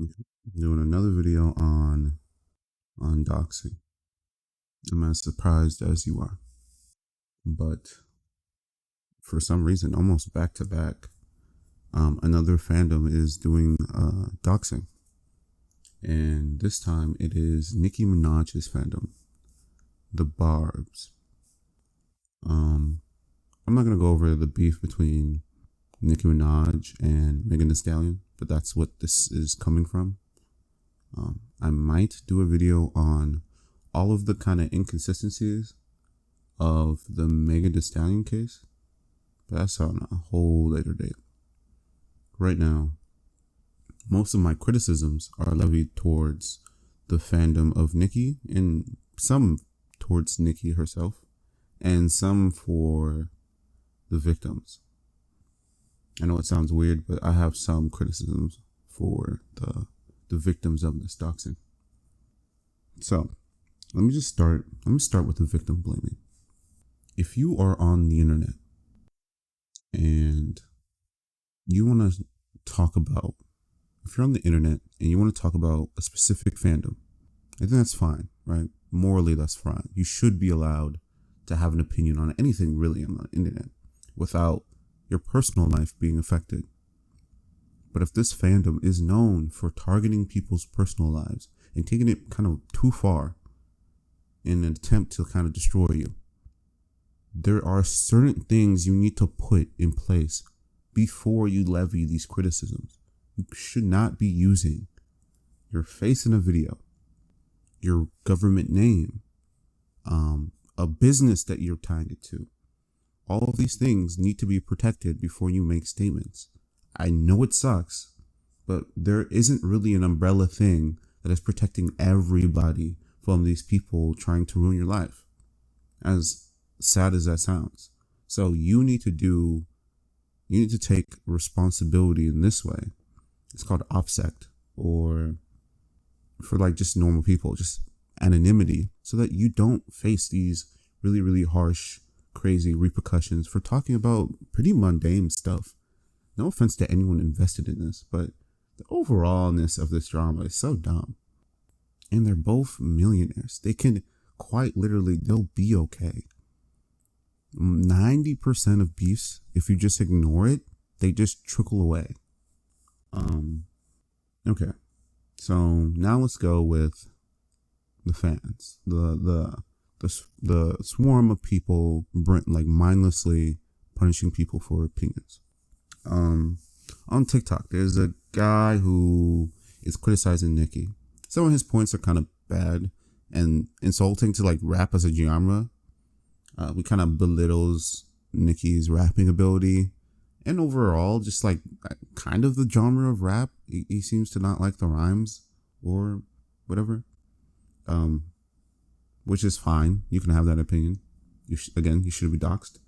Doing another video on doxing. I'm as surprised as you are, but for some reason, almost back to back, another fandom is doing doxing, and this time it is Nicki Minaj's fandom, the Barbz. I'm not gonna go over the beef between Nicki Minaj and Megan Thee Stallion, but that's what this is coming from. I might do a video on all of the kind of inconsistencies of the Megan Thee Stallion case, but that's on a whole later date. Right now, most of my criticisms are levied towards the fandom of Nicki, and some towards Nicki herself, and some for the victims. I know it sounds weird, but I have some criticisms for the victims of this doxing. So let me start with the victim blaming. If you are on the internet and you want to talk about, if you're on the internet and you want to talk about a specific fandom, I think that's fine, right? Morally, that's fine. You should be allowed to have an opinion on anything really on the internet without your personal life being affected. But if this fandom is known for targeting people's personal lives and taking it kind of too far in an attempt to kind of destroy you, there are certain things you need to put in place before you levy these criticisms. You should not be using your face in a video, your government name, a business that you're tying it to. All of these things need to be protected before you make statements. I know it sucks, but there isn't really an umbrella thing that is protecting everybody from these people trying to ruin your life, as sad as that sounds. So you need to take responsibility in this way. It's called OPSEC, or for like just normal people, just anonymity, so that you don't face these really, really harsh, crazy repercussions for talking about pretty mundane stuff. No offense to anyone invested in this, but the overallness of this drama is so dumb. And they're both millionaires. They can quite literally, they'll be okay. 90% of beefs, if you just ignore it, they just trickle away. Okay. So now let's go with the fans. The swarm of people like mindlessly punishing people for opinions. On TikTok, there's a guy who is criticizing Nicki. Some of his points are kind of bad and insulting to like rap as a genre. We kind of belittles Nicki's rapping ability, and overall just like kind of the genre of rap. He seems to not like the rhymes or whatever, which is fine. You can have that opinion. You should be doxxed.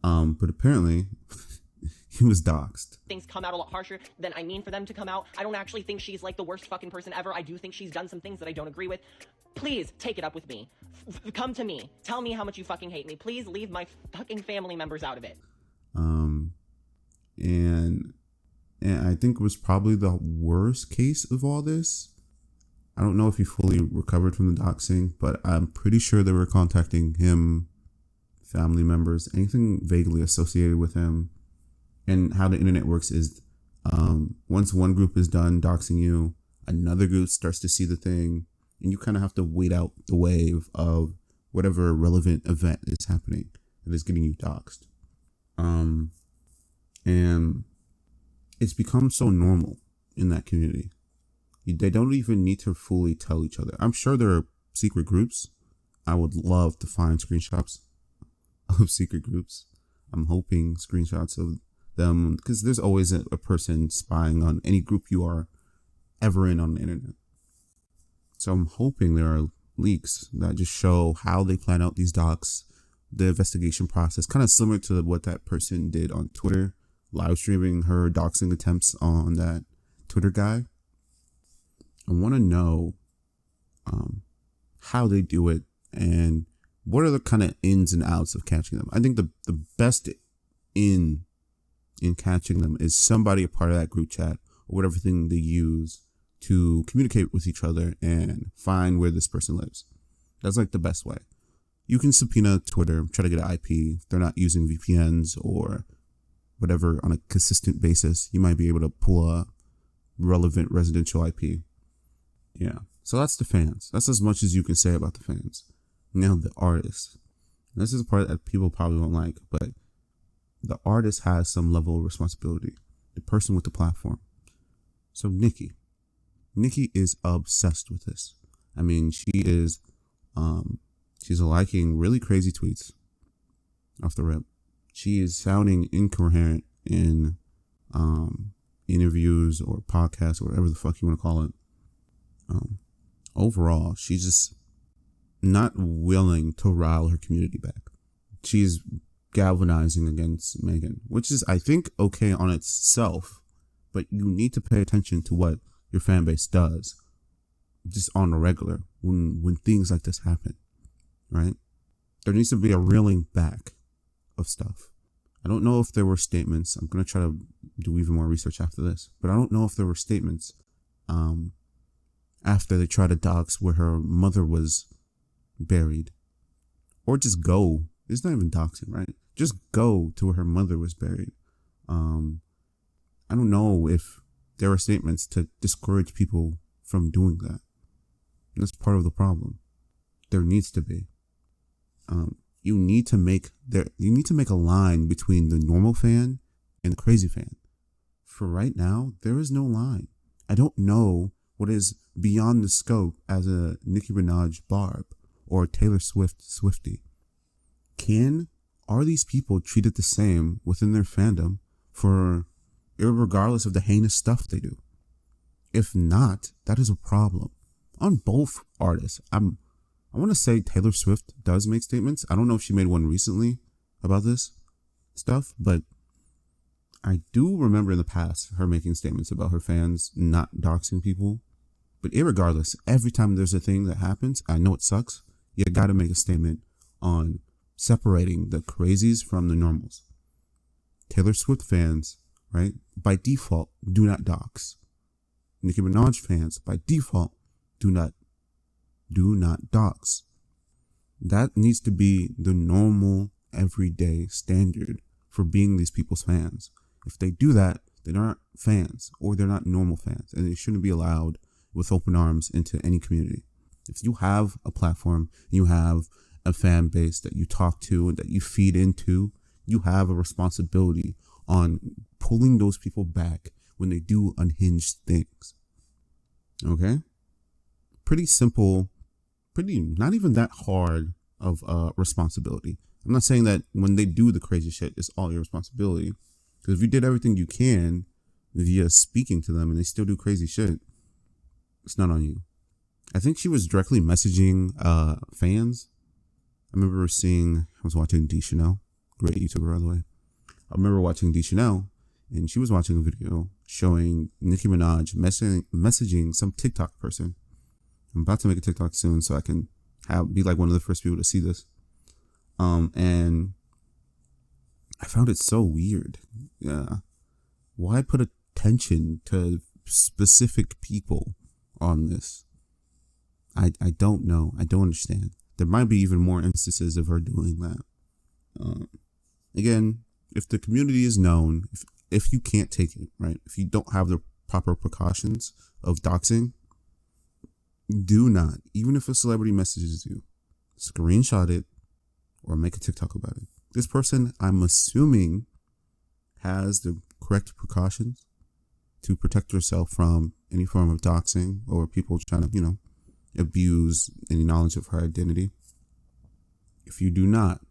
But apparently he was doxxed. Things come out a lot harsher than I mean for them to come out. I don't actually think she's like the worst fucking person ever. I do think she's done some things that I don't agree with. Please take it up with me. Come to me. Tell me how much you fucking hate me. Please leave my fucking family members out of it. And I think it was probably the worst case of all this. I don't know if he fully recovered from the doxing, but I'm pretty sure they were contacting him, family members, anything vaguely associated with him. And how the internet works is, once one group is done doxing you, another group starts to see the thing, and you kind of have to wait out the wave of whatever relevant event is happening that is getting you doxed. And it's become so normal in that community. They don't even need to fully tell each other. I'm sure there are secret groups. I would love to find screenshots of secret groups. I'm hoping screenshots of them, because there's always a person spying on any group you are ever in on the internet. So I'm hoping there are leaks that just show how they plan out these docs, the investigation process, kind of similar to what that person did on Twitter, live streaming her doxing attempts on that Twitter guy. I want to know how they do it and what are the kind of ins and outs of catching them. I think the best in catching them is somebody a part of that group chat or whatever thing they use to communicate with each other and find where this person lives. That's like the best way. You can subpoena Twitter, try to get an IP. If they're not using VPNs or whatever on a consistent basis, you might be able to pull a relevant residential IP. Yeah. So that's the fans. That's as much as you can say about the fans. Now the artists. This is the part that people probably won't like, but the artist has some level of responsibility. The person with the platform. So Nicki is obsessed with this. I mean, she's liking really crazy tweets off the rip. She is sounding incoherent in interviews or podcasts or whatever the fuck you want to call it. Overall, she's just not willing to rile her community back. She's galvanizing against Megan, which is, I think, okay on itself, but you need to pay attention to what your fan base does just on the regular when things like this happen, right? There needs to be a reeling back of stuff. I don't know if there were statements. I'm going to try to do even more research after this, but I don't know if there were statements after they tried to dox where her mother was buried, or just go. It's not even doxing, right? Just go to where her mother was buried. I don't know if there are statements to discourage people from doing that. That's part of the problem. There needs to be. You need to make a line between the normal fan and the crazy fan. For right now, there is no line. I don't know what is beyond the scope as a Nicki Minaj Barb or Taylor Swift Swiftie. Are these people treated the same within their fandom for regardless of the heinous stuff they do? If not, that is a problem on both artists. I want to say Taylor Swift does make statements. I don't know if she made one recently about this stuff, but I do remember in the past her making statements about her fans not doxing people. But irregardless, every time there's a thing that happens, I know it sucks. You got to make a statement on separating the crazies from the normals. Taylor Swift fans, right, by default, do not dox. Nicki Minaj fans, by default, do not dox. That needs to be the normal, everyday standard for being these people's fans. If they do that, they're not fans, or they're not normal fans, and they shouldn't be allowed with open arms into any community. If you have a platform, you have a fan base that you talk to and that you feed into, you have a responsibility on pulling those people back when they do unhinged things. Okay? Pretty simple, not even that hard of responsibility. I'm not saying that when they do the crazy shit, it's all your responsibility. Because if you did everything you can via speaking to them and they still do crazy shit, it's not on you. I think she was directly messaging fans. I remember I was watching D Chanel, great YouTuber by the way. I remember watching D Chanel, and she was watching a video showing Nicki Minaj messaging some TikTok person. I'm about to make a TikTok soon so I can be like one of the first people to see this. And I found it so weird. Yeah. Why put attention to specific people on this? I don't know. I don't understand. There might be even more instances of her doing that. Again, if the community is known, if you can't take it, right? If you don't have the proper precautions of doxing, do not, even if a celebrity messages you, screenshot it or make a TikTok about it. This person, I'm assuming, has the correct precautions to protect herself from any form of doxing or people trying to, abuse any knowledge of her identity. If you do not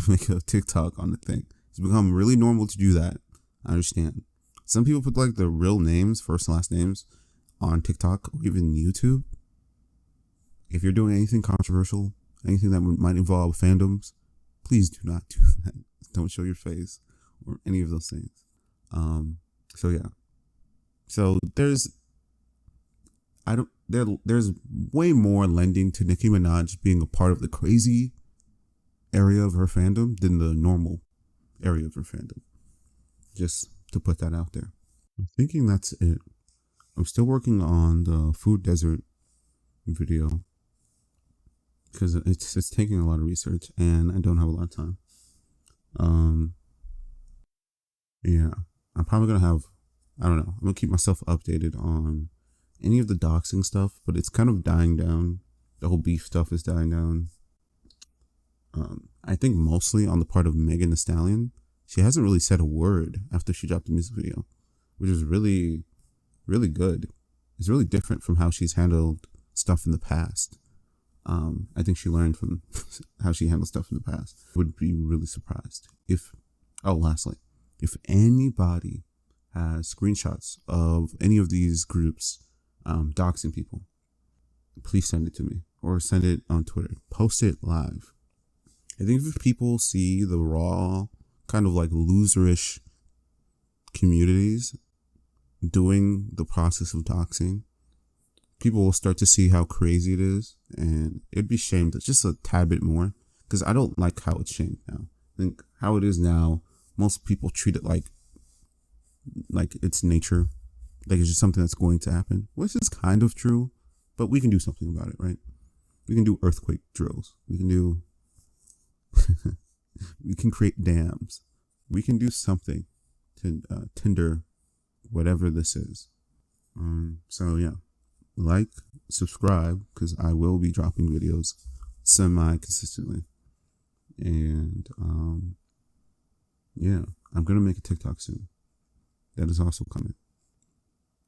make a TikTok on the thing. It's become really normal to do that. I understand. Some people put like their real names, first and last names, on TikTok or even YouTube. If you're doing anything controversial, anything that might involve fandoms, please do not do that. Don't show your face or any of those things. So yeah. So there's way more lending to Nicki Minaj being a part of the crazy area of her fandom than the normal area of her fandom. Just to put that out there. I'm thinking that's it. I'm still working on the food desert video because it's taking a lot of research and I don't have a lot of time. Yeah, I'm probably gonna have, I don't know, I'm gonna keep myself updated on any of the doxing stuff, but it's kind of dying down. The whole beef stuff is dying down. I think mostly on the part of Megan Thee Stallion. She hasn't really said a word after she dropped the music video, which is really, really good. It's really different from how she's handled stuff in the past. I think she learned from how she handled stuff in the past. Would be really surprised if, lastly, if anybody has screenshots of any of these groups doxing people, please send it to me or send it on Twitter. Post it live. I think if people see the raw, kind of like loserish communities doing the process of doxing, people will start to see how crazy it is, and it'd be shamed just a tad bit more, because I don't like how it's shamed now. I think how it is now, most people treat it like it's nature, like it's just something that's going to happen, which is kind of true, but we can do something about it, right? We can do earthquake drills. We can do we can create dams. We can do something to tinder whatever this is. So yeah, like, subscribe, because I will be dropping videos semi-consistently. And yeah, I'm gonna make a TikTok soon. That is also coming.